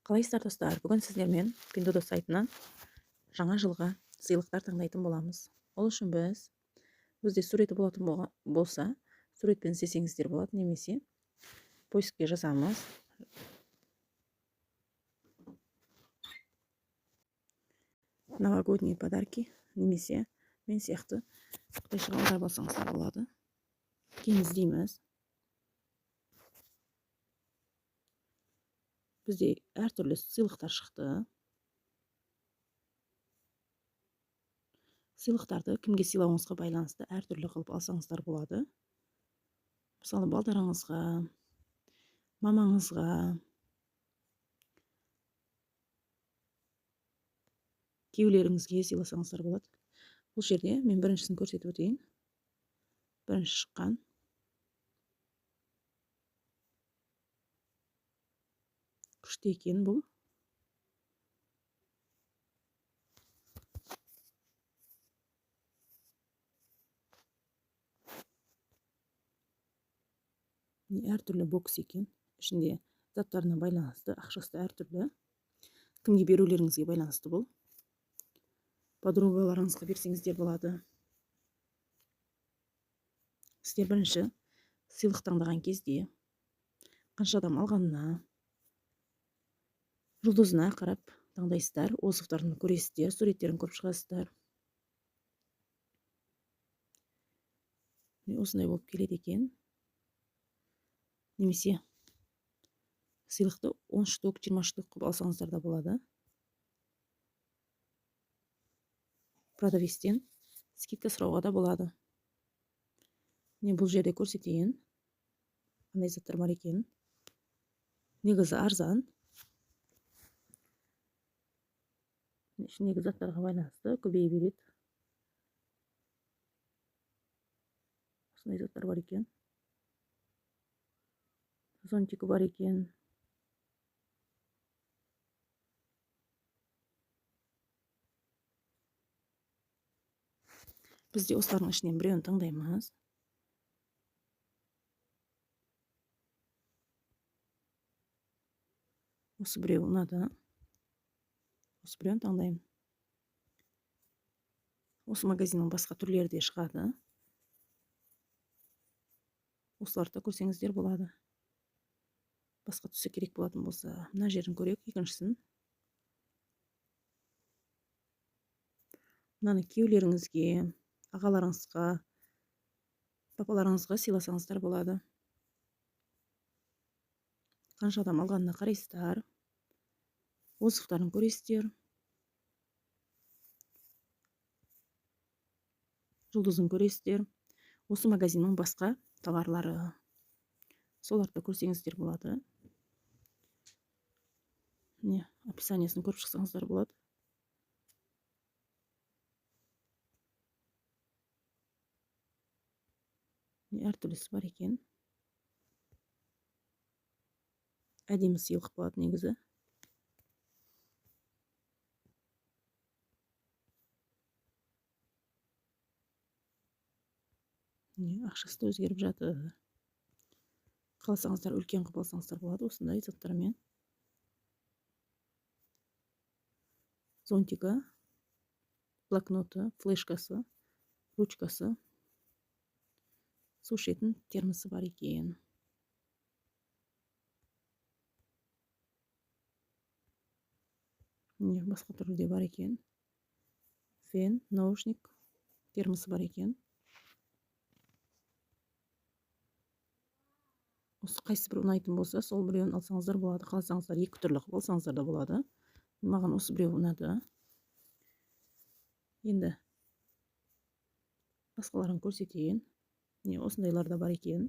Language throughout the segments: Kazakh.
Қалайсыздар достар? Бүгін сіздермен Pinduoduo сайтынан жаңа жылға сыйлықтар таңдайтын боламыз. Ол үшін біз өзде суреті болатын болса, суретпен іздесеңіздер болады, немесе поискке жазамыз. Новогодние подарки, немесе мен сияқты қытайша аударып алсаңыздар болады. Кейін іздейміз. Бізде әртүрлі сыйлықтар шықты. Сыйлықтарды кімге сыйлауыңызға байланысты әртүрлі қылып алсаңыздар болады. Мысалы, балдарыңызға, мамаңызға, күйеулеріңізге сыйласаңыздар болады. Бұл жерде мен біріншісін көрсетіп өтейін. Бірінші шыққан. Күшті екен бұл. Әртүрлі бокс екен. Ішінде заттарына байланысты, ақшасы әртүрлі. Кімге берулеріңізге байланысты бұл. Подругаларыңызға берсеңіздер болады. Сіздер бірінші сыйлық таңдаған кезде қанша адам алғанына, жұлдызына қарап таңдайсыздар, отзывтарын көресіздер, суреттерін көріп шығасыздар. Осындай болып келеді екен. Немесе сыйлықты 10 штук, 20 штук қылып алсаңыздар да болады. Продавецтен скидка сұрауға да болады. Бұл жерде көрсетейін. Қандай заттар бар екен. Негізі арзан. Ішіндегі заттарға байланысты көбейе береді. Осындай заттар бар екен. Зонтикі бар екен. Бізде осылардың ішінен біреуін таңдаймыз. Осы біреу ұнады. Осы біреуін таңдаймын. Осы магазиннің басқа түрлері де шығады. Осыларды көрсеңіздер болады. Басқа түсі керек болатын болса, мына жерін көрейік, екіншісін. Мынаны күйеулеріңізге, ағаларыңызға, папаларыңызға сыйласаңыздар болады. Қанша адам алғанына қарайсыздар. Отзывтарын көресіздер. Жұлдызын көресіздер. Осы магазиннің басқа товарлары. Соларды көрсеңіздер болады. Описаниясын көріп шықсаңыздар болады. Әртүрлісі бар екен. Әдемі сыйлық болады негізі. Ақшасы да өзгеріп жатыр. Қаласаңыздар, үлкен қылып алсаңыздар болады осындай заттармен. Зонтигі, блокноты, флешкасы, ручкасы, су ішетін термосы бар екен. Басқа түрде бар екен. Фен, наушник, термосы бар екен. Осы қайсы бір ұнайтын болса, сол біреуін алсаңыздар болады. Қаласаңыздар, екі түрлі қылып алсаңыздар да болады. Маған осы біреу ұнады. Енді басқаларын көрсетейін. Осындайлар да бар екен.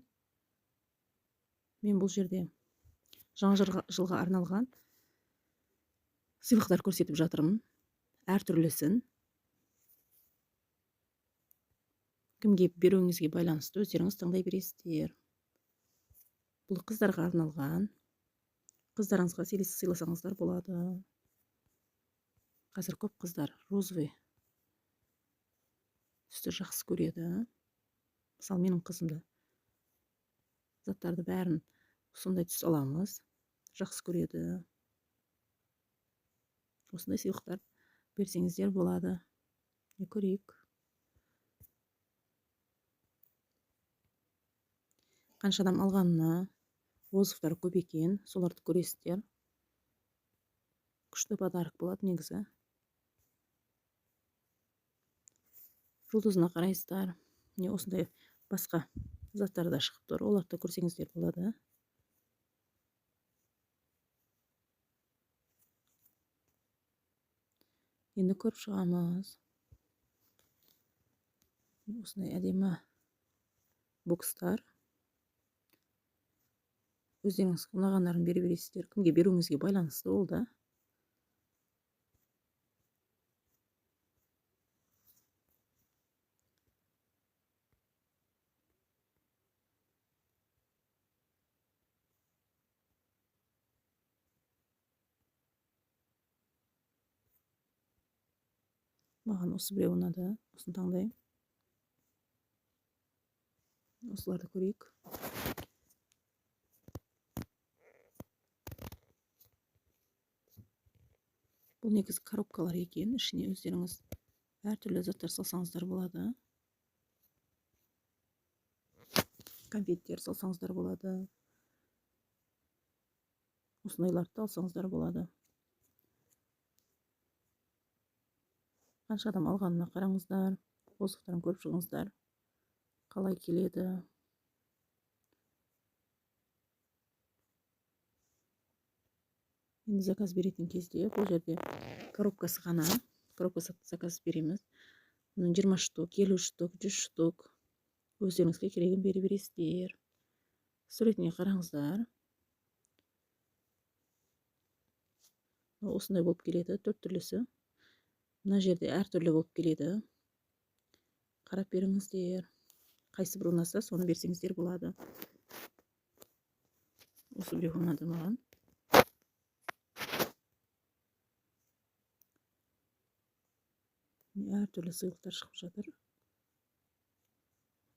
Мен бұл жерде жаңа жылға арналған сыйлықтар көрсетіп жатырмын. Әртүрлісін. Кімге беруіңізге байланысты өздеріңіз таңдай бересіздер. Бұл қыздарға арналған. Қыздарыңызға сыйласаңыздар болады. Қазір көп қыздар розовый түсті жақсы көреді. Мысалы, менің қызымды заттарды бәрін сондай түс аламыз. Жақсы көреді. осындай сыйлықтар берсеңіздер болады. Көрейік қанша адам алғанына. Отзывтар көп екен, соларды көресіздер. Күшті подарок болады негізі. Жұлдызына қарайсыздар. Осындай басқа заттар да шығып тұр, оларды да көрсеңіздер болады. Енді көріп шығамыз. Осындай әдемі бокстар. Өздеріңіз ұнағандарын бере бересіздер. Кімге беруіңізге байланысты ол да. Маған осы біреу ұнады, осыны таңдаймын. Осыларды көрейік. Бұл негізі коробкалар екен, ішіне өздеріңіз әртүрлі заттар салсаңыздар болады. Конфеттер салсаңыздар болады. Осындайларды алсаңыздар болады. Қанша адам алғанына қараңыздар. Отзывтарын көріп шығыңыздар. Қалай келеді. Енді заказ беретін кезде бұл жерде коробкасы ғана. Коробкасы заказ береміз. 20 штук, 50 штук, 100 штук. Өздеріңізге керегін бере бересіздер. Суретіне қараңыздар. Осындай болып келеді, 4 түрлісі. Мына жерде әртүрлі болып келеді. Қарап беріңіздер. Қайсы бір ұнаса, соны берсеңіздер болады. Осы біреу ұнады маған. Әртүрлі сыйлықтар шығып жатыр.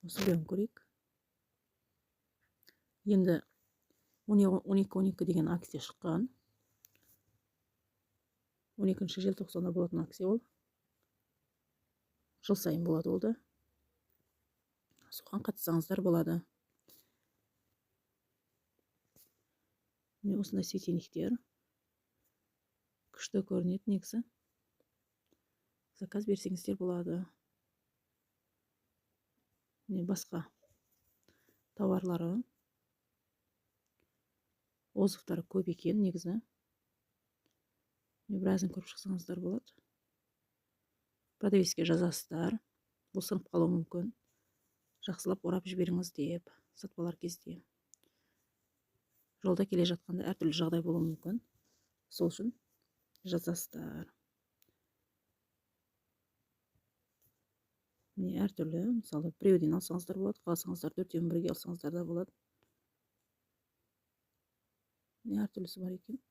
Осы біреуін көрейік. Енді 12-12 деген акция шыққан. 12 желтоқсанда болатын акция ол. Жыл сайын болады ол да. Соған қатысаңыздар болады. Осындай светильниктер. Күшті көрінеді негізі. Заказ берсеңіздер болады. Басқа тауарлары. Отзывтары көп екен негізі. Біразын көріп шықсаңыздар болады. Продавецке жазасыздар. Бұл сынып қалуы мүмкін. Жақсылап орап жіберіңіз деп сатып алар кезде. Жолда келе жатқанда әртүрлі жағдай болуы мүмкін. Сол үшін жазасыздар. Әртүрлі, мысалы, біреуден алсаңыздар болады, қаласаңыздар 4-тен бірге алсаңыздар да болады. Әртүрлісі бар екен.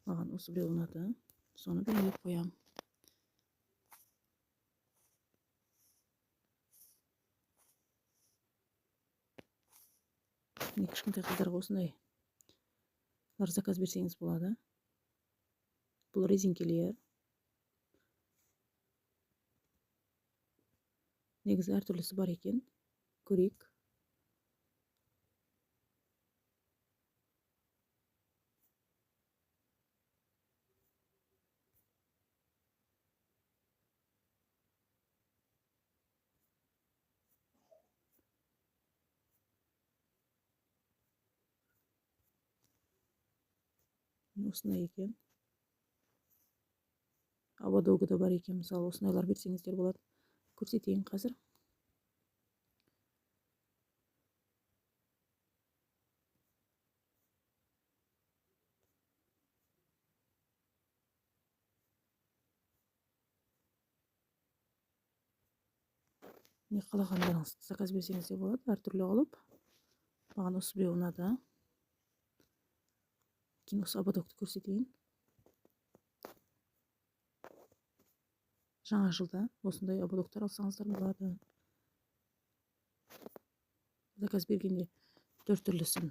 Маған осы біреу ұнады. Соны белгілеп қоямын. Кішкентай қыздарға осындай заказ берсеңіз болады. Бұл резинкелер. Негізі әртүрлісі бар екен. Көрейік. Осындай екен. Абадогы да бар екен. Мысалы, осындайлар берсеңіздер болады. Көрсетейін қазір. Қалағандарыңыз заказ берсеңіздер болады. Әртүрлі қылып. Маған осы біреу ұнады. Кейін осы абадокты көрсетейін. Жаңа жылда осындай абадоктар алсаңыздар болады. Заказ бергенде 4 түрлісін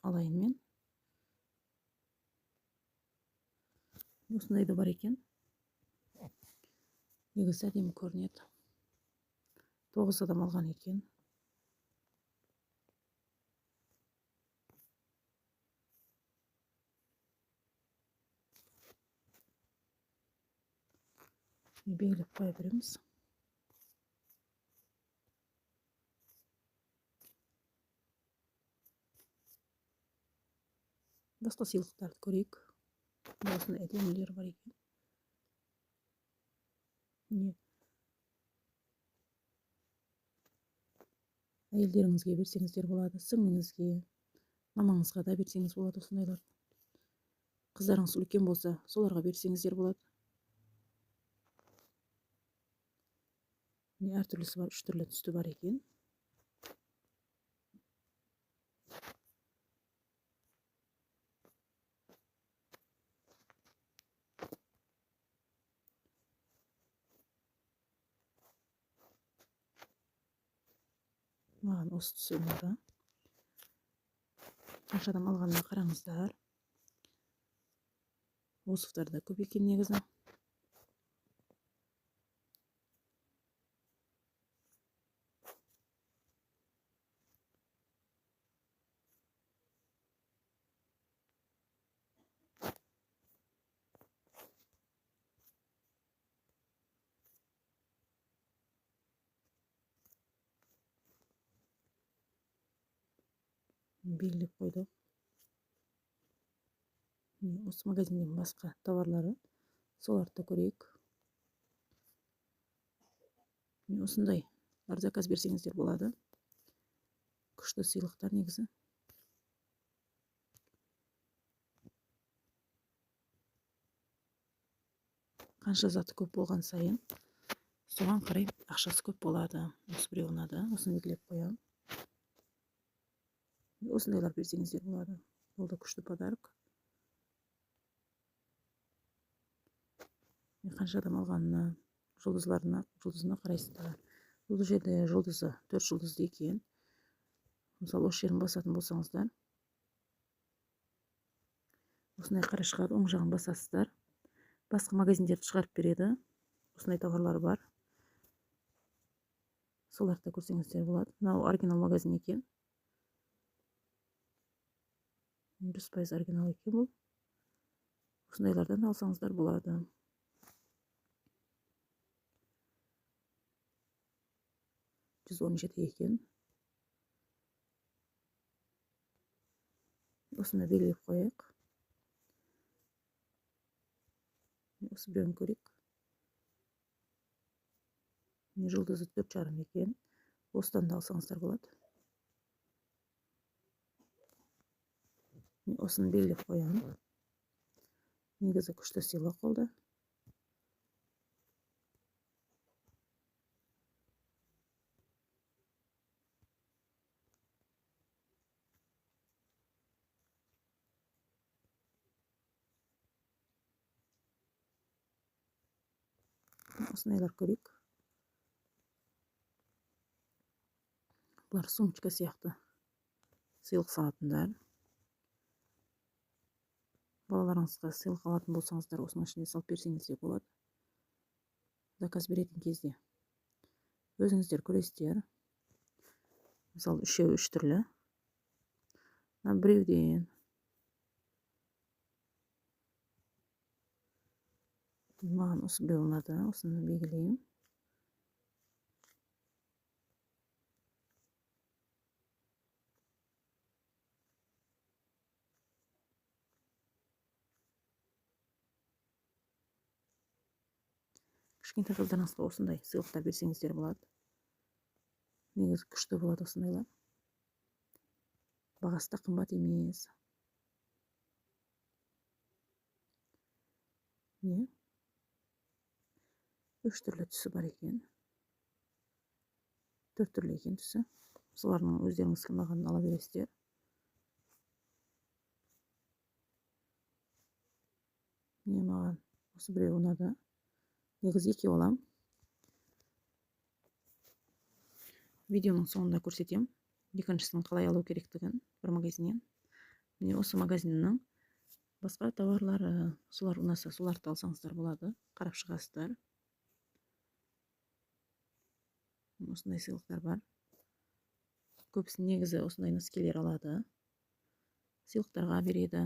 алайын мен. осындай да бар екен. Негізі әдемі көрінеді. 9 адам алған екен. Белгілеп қоя береміз. Басқа сыйлықтарды көрейік. Осындай әдемілер бар екен. Әйелдеріңізге берсеңіздер болады, сіңліңізге, мамаңызға да берсеңіз болады осындайлар. Қыздарыңыз үлкен болса, соларға берсеңіздер болады. Әртүрлісі бар, 3 түрлі түсті бар екен. Маған осы түсі ұнады. Қаншадан алғанына қараңыздар. Осыфтар да көп екен негізі. Белгілеп қойдық. Осы магазиннен басқа товарлары, соларды да көрейік. Осындай заказ берсеңіздер болады. Күшті сыйлықтар негізі. Қанша заты көп болған сайын, соған қарай ақшасы көп болады. Осы біреу ұнады, осыны белгілеп қоямын. Осындайлар берсеңіздер болады. Ол да күшті подарок. Қанша адам алғанына, жұлдызына қарайсыздар. Бұл жерде жұлдызы 4 жұлдызды екен. Мысалы, осы жерін басатын болсаңыздар, осындай қара шығады, оң жағын басасыздар. Басқа магазиндерді шығарып береді. Осындай товарлар бар. Соларды да көрсеңіздер болады. Мынау оригинал магазин екен. 100% оригинал екен бұл. Осындайлардан алсаңыздар болады. $117 екен. Осыны белгілеп қояйық. Осы біреуін көрейік. Жұлдызы 4,5 екен. Осыдан да алсаңыздар болады. Осыны белгілеп қоямын. Негізі күшті сыйлық болды. Осындайлар көрейік. Бұлар сумочка сияқты сыйлық салатындар. Балаларыңызға сыйлық алатын болсаңыздар, осының ішіне салып берсеңіздер болады. Заказ беретін кезде өзіңіздер көресіздер. Мысалы, үшеуі 3 түрлі. Біреуден маған осы біреу ұнады, осыны белгілеймін. Кішкентай қыздарыңызға осындай сыйлықтар берсеңіздер болады. Негізі күшті болады осындайлар. Бағасы да қымбат емес. 3 түрлі түсі бар екен. 4 түрлі екен түсі. Солардың өздеріңіз ұнағанын ала бересіздер. Маған осы біреу ұнады. Негізі 2 алам. Видеоның соңында көрсетем. Екіншісін қалай алу керектігін бір магазиннен. Осы магазиннің Басқа товарлары, солар ұнаса, соларды алсаңыздар болады, қарап шығасыздар. Осындай сыйлықтар бар. Көбісі негізі осындай носкилер алады, сыйлықтарға береді.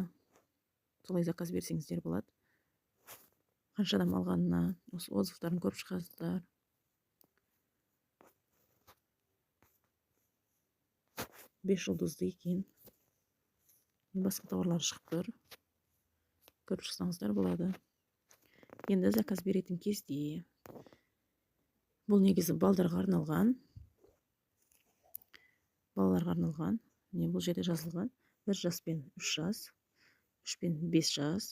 Солай заказ берсеңіздер болады. Қанша адам алғанына осы отзывтарын көріп шығасыздар. Бес жұлдызды екен. Басқа товарлар шығып тұр. Көріп шықсаңыздар болады. Енді заказ беретін кезде бұл негізі балаларға арналған. Не бұл жерде жазылған 1 жас пен 3 жас, 3 пен 5 жас,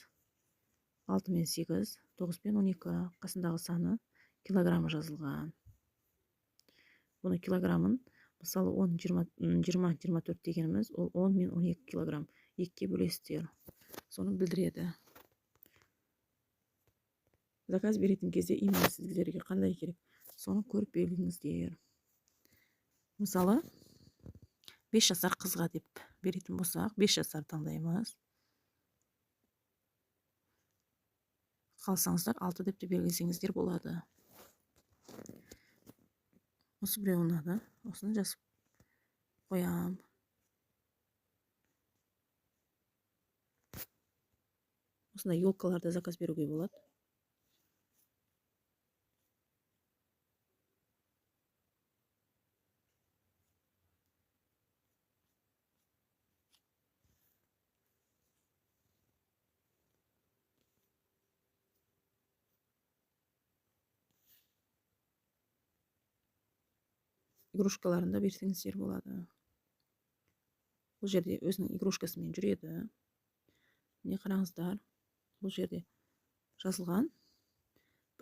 6 мен 8, 9 пен 12, қасындағы саны килограммы жазылған. Бұны килограммын, мысалы 10-20-24 дегеніміз, ол 10 мен 12 килограмм. Екіге бөлесіздер. Соны білдіреді. Заказ беретін кезде именно сіздерге қандай керек, соны көріп белгілеңіздер. Мысалы 5 жасар қызға деп беретін болсақ, 5 жасар таңдаймыз. Қалсаңыздар 6 деп те белгілесеңіздер болады. Осы біреу ұнады, осыны жазып қоям. Осындай елкаларда заказ беруге болады. Игрушкаларында берсеңіздер болады. Бұл жерде өзінің игрушкасымен жүреді. Не қараңыздар, бұл жерде жазылған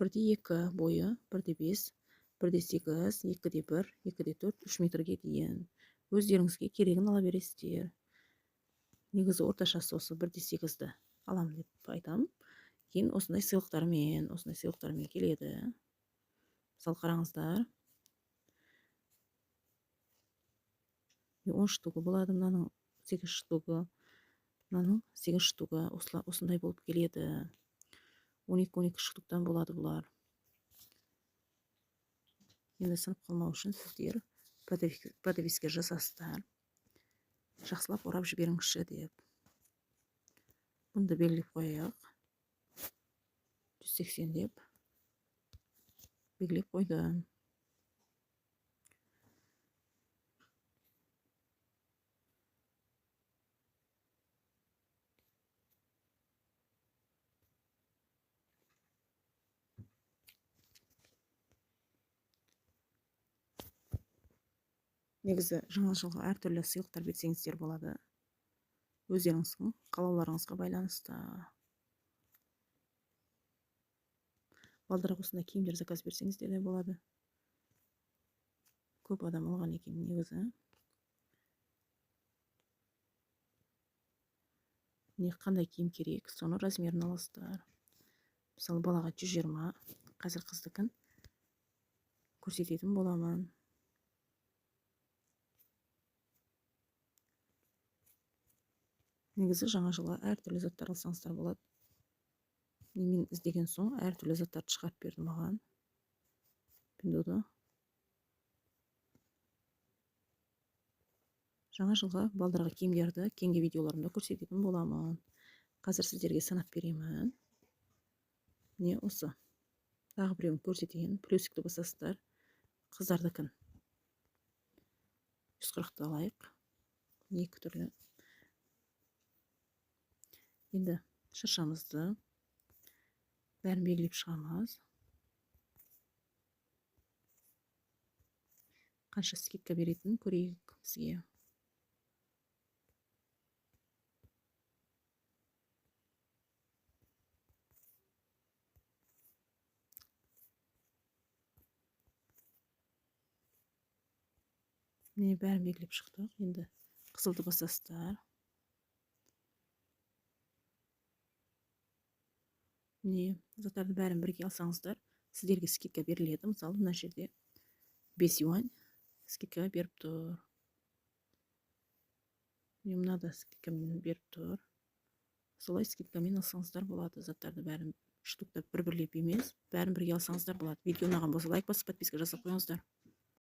1-2 бойы, 1-5, 1-8, 2-1, 2-4, 3 метрге дейін. Өздеріңізге керегін ала бересіздер. Негізі орташасы осы 1-8-ді алам деп айтам. Кейін осындай сыйлықтармен келеді. Мысалы қараңыздар. 10 штугы болады, мынаның 8 штугы, мынаның 8 штугы, осындай болып келеді. 12 штуктан болады бұлар. Енді сынып қалмау үшін сіздер подависке жасасыздар. Жақсылап орап жіберіңізші деп. Бұнды белгілеп қояйық. 180 деп белгілеп қойдым. Негізі жаңа жылға әртүрлі сыйлықтар берсеңіздер болады. Өздеріңіздің қалауларыңызға байланысты. Балдырақ осындай киімдер заказ берсеңіздер де болады. Көп адам алған екен негізі. Не қандай киім керек, соны размерін аласыздар. Мысалы балаға 120, қазір қыздыкін көрсететін боламын. Негізі жаңа жылға әртүрлі заттар алсаңыздар болады. Мен іздеген соң әртүрлі заттарды шығарып берді маған. Пиндодо. Жаңа жылға балдарға киімдерді кейінгі видеоларымда көрсететін боламын. Қазір сіздерге санап беремін. Не осы. Тағы біреуін көрсетейін. Плюсикті басасыздар. Қыздардыкін 140-ты алайық. Екі түрлі. Енді шыршамызды бәрін белгілеп шығамыз. Қанша скидка беретін көрейік бізге. Міне бәрін белгілеп шықтық. Енді қызылды басасыздар. Міне заттарды бәрін бірге алсаңыздар, сіздерге скидка беріледі. Мысалы, мына жерде 5 юань скидка беріп тұр. Мына да скидкамен беріп тұр. солай скидкамен алсаңыздар болады. Заттарды бәрін штуктап бір-бірлеп емес, бәрін бірге алсаңыздар болады. Видео ұнаған болса лайк басып, подписка жасап қойыңыздар.